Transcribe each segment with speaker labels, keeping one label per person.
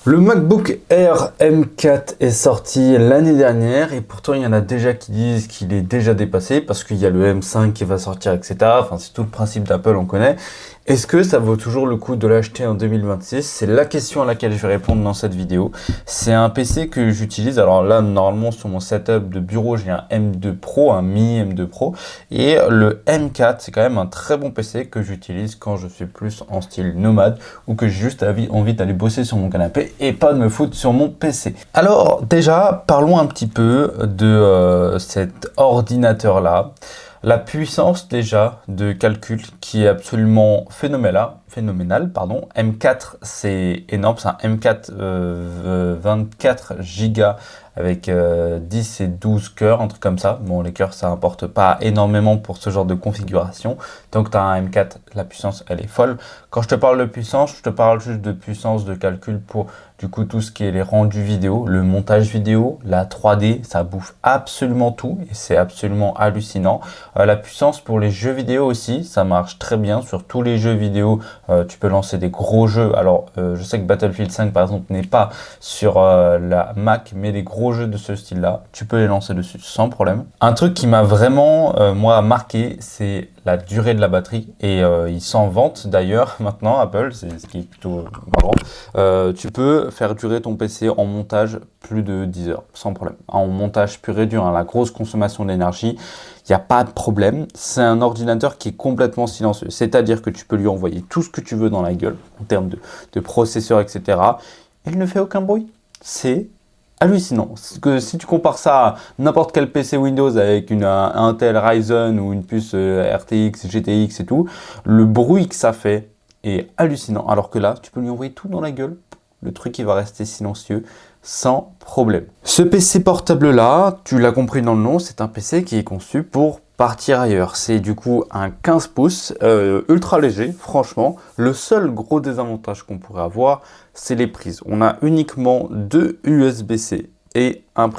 Speaker 1: Le MacBook Air M4 est sorti l'année dernière et pourtant il y en a déjà qui disent qu'il est déjà dépassé parce qu'il y a le M5 qui va sortir, etc. Enfin, c'est tout le principe d'Apple, on connaît. Est-ce que ça vaut toujours le coup de l'acheter en 2026? C'est la question à laquelle je vais répondre dans cette vidéo. C'est un PC que j'utilise. Alors là, normalement, sur mon setup de bureau, j'ai un M2 Pro, un mini M2 Pro. Et le M4, c'est quand même un très bon PC que j'utilise quand je suis plus en style nomade ou que j'ai juste envie d'aller bosser sur mon canapé et pas de me foutre sur mon PC. Alors déjà, parlons un petit peu de cet ordinateur-là. La puissance déjà de calcul qui est absolument phénoménale. M4 c'est énorme, c'est un M4 24 Go avec 10 et 12 cœurs, un truc comme ça. Bon, les cœurs ça importe pas énormément pour ce genre de configuration. Donc tu as un M4, la puissance elle est folle. Quand je te parle de puissance, je te parle juste de puissance de calcul pour du coup tout ce qui est les rendus vidéo, le montage vidéo, la 3D, ça bouffe absolument tout et c'est absolument hallucinant. La puissance pour les jeux vidéo aussi, ça marche très bien sur tous les jeux vidéo. Tu peux lancer des gros jeux. Alors, je sais que Battlefield 5 par exemple n'est pas sur la Mac, mais les gros jeux de ce style-là, tu peux les lancer dessus sans problème. Un truc qui m'a vraiment moi marqué, c'est la durée de la batterie et ils s'en vantent d'ailleurs maintenant Apple, c'est ce qui est plutôt marrant. Tu peux faire durer ton PC en montage plus de 10 heures sans problème. En montage pur et dur, la grosse consommation d'énergie, il n'y a pas de problème. C'est un ordinateur qui est complètement silencieux, c'est-à-dire que tu peux lui envoyer tout ce que tu veux dans la gueule en termes de processeur, etc. Il ne fait aucun bruit. C'est hallucinant. Que si tu compares ça à n'importe quel PC Windows avec un Intel Ryzen ou une puce RTX, GTX et tout, le bruit que ça fait est hallucinant. Alors que là, tu peux lui envoyer tout dans la gueule. Le truc, il va rester silencieux sans problème. Ce PC portable là, tu l'as compris dans le nom, c'est un PC qui est conçu pour partir ailleurs. C'est du coup un 15 pouces ultra léger, franchement. Le seul gros désavantage qu'on pourrait avoir, c'est les prises. On a uniquement deux USB-C et une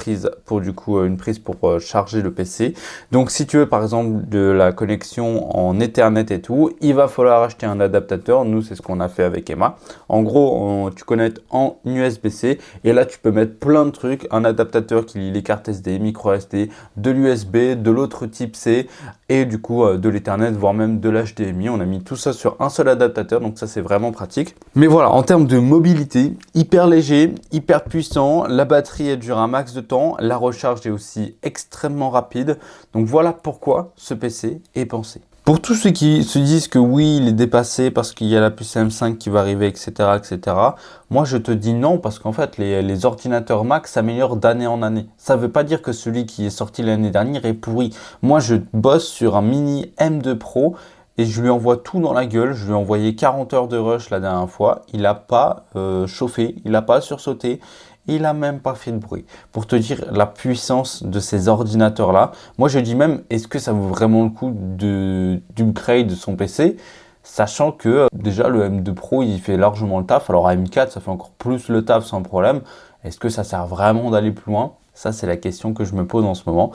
Speaker 1: prise pour charger le PC. Donc si tu veux par exemple de la connexion en Ethernet et tout, il va falloir acheter un adaptateur. Nous c'est ce qu'on a fait avec Emma. En gros, tu connectes en USB-C et là tu peux mettre plein de trucs, un adaptateur qui lie les cartes SD, micro SD, de l'USB, de l'autre type C et du coup de l'Ethernet, voire même de l'HDMI. On a mis tout ça sur un seul adaptateur, donc ça c'est vraiment pratique. Mais voilà, en termes de mobilité, hyper léger, hyper puissant, la batterie elle dure un max de temps, la recharge est aussi extrêmement rapide. Donc voilà pourquoi ce PC est pensé. Pour tous ceux qui se disent que oui, il est dépassé parce qu'il y a la puce M5 qui va arriver, etc., etc., moi je te dis non parce qu'en fait les ordinateurs Mac s'améliorent d'année en année. Ça ne veut pas dire que celui qui est sorti l'année dernière est pourri. Moi je bosse sur un mini M2 Pro et je lui envoie tout dans la gueule. Je lui ai envoyé 40 heures de rush la dernière fois. Il n'a pas chauffé, il n'a pas sursauté. Il n'a même pas fait de bruit. Pour te dire la puissance de ces ordinateurs-là, moi je dis même, est-ce que ça vaut vraiment le coup d'upgrade son PC, sachant que déjà le M2 Pro il fait largement le taf, alors à M4 ça fait encore plus le taf sans problème. Est-ce que ça sert vraiment d'aller plus loin? Ça, c'est la question que je me pose en ce moment.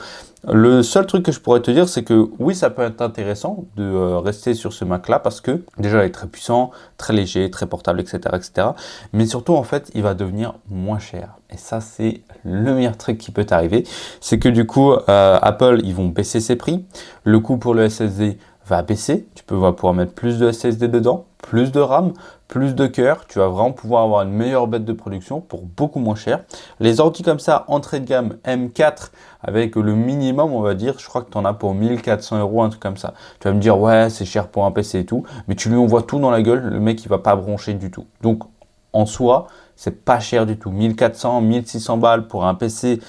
Speaker 1: Le seul truc que je pourrais te dire, c'est que oui, ça peut être intéressant de rester sur ce Mac-là parce que déjà, il est très puissant, très léger, très portable, etc., etc. Mais surtout, en fait, il va devenir moins cher. Et ça, c'est le meilleur truc qui peut t'arriver. C'est que du coup, Apple, ils vont baisser ses prix. Le coût pour le SSD va baisser. Tu peux pouvoir mettre plus de SSD dedans, plus de RAM, plus de cœur. Tu vas vraiment pouvoir avoir une meilleure bête de production pour beaucoup moins cher. Les ordi comme ça, entrée de gamme M4 avec le minimum, on va dire, je crois que tu en as pour 1400 €, un truc comme ça. Tu vas me dire, ouais, c'est cher pour un PC et tout, mais tu lui envoies tout dans la gueule, le mec, il va pas broncher du tout. Donc, en soi, c'est pas cher du tout. 1400, 1600 balles pour un PC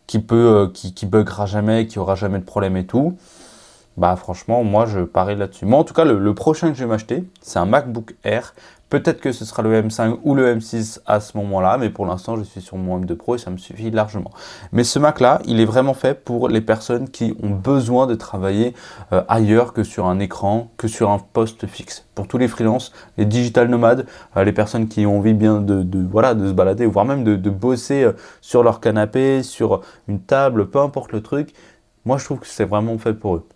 Speaker 1: qui buggera jamais, qui aura jamais de problème et tout. Bah franchement, moi je parie là-dessus. Moi en tout cas, le prochain que je vais m'acheter, c'est un MacBook Air. Peut-être que ce sera le M5 ou le M6 à ce moment-là, mais pour l'instant je suis sur mon M2 Pro et ça me suffit largement. Mais ce Mac-là, il est vraiment fait pour les personnes qui ont besoin de travailler ailleurs que sur un écran, que sur un poste fixe. Pour tous les freelances, les digital nomades, les personnes qui ont envie bien voilà, de se balader, voire même de bosser sur leur canapé, sur une table, peu importe le truc, moi je trouve que c'est vraiment fait pour eux.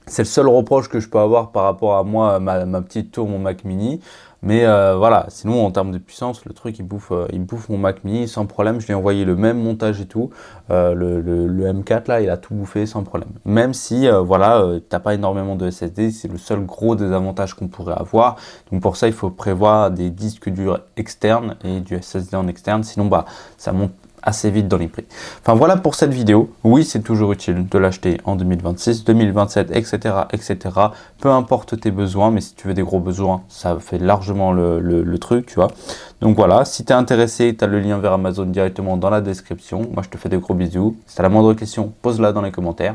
Speaker 1: C'est le seul reproche que je peux avoir par rapport à moi, ma petite tour, mon Mac mini. Mais voilà, sinon en termes de puissance, le truc il bouffe mon Mac mini sans problème. Je lui ai envoyé le même montage et tout. Le M4 là, il a tout bouffé sans problème. Même si voilà, t'as pas énormément de SSD, c'est le seul gros désavantage qu'on pourrait avoir. Donc pour ça, il faut prévoir des disques durs externes et du SSD en externe. Sinon, bah, ça monte assez vite dans les prix. Enfin voilà pour cette vidéo. Oui, c'est toujours utile de l'acheter en 2026, 2027, etc., etc. Peu importe tes besoins, mais si tu veux des gros besoins, ça fait largement le truc, tu vois. Donc voilà, si tu es intéressé, tu as le lien vers Amazon directement dans la description. Moi, je te fais des gros bisous. Si tu as la moindre question, pose-la dans les commentaires.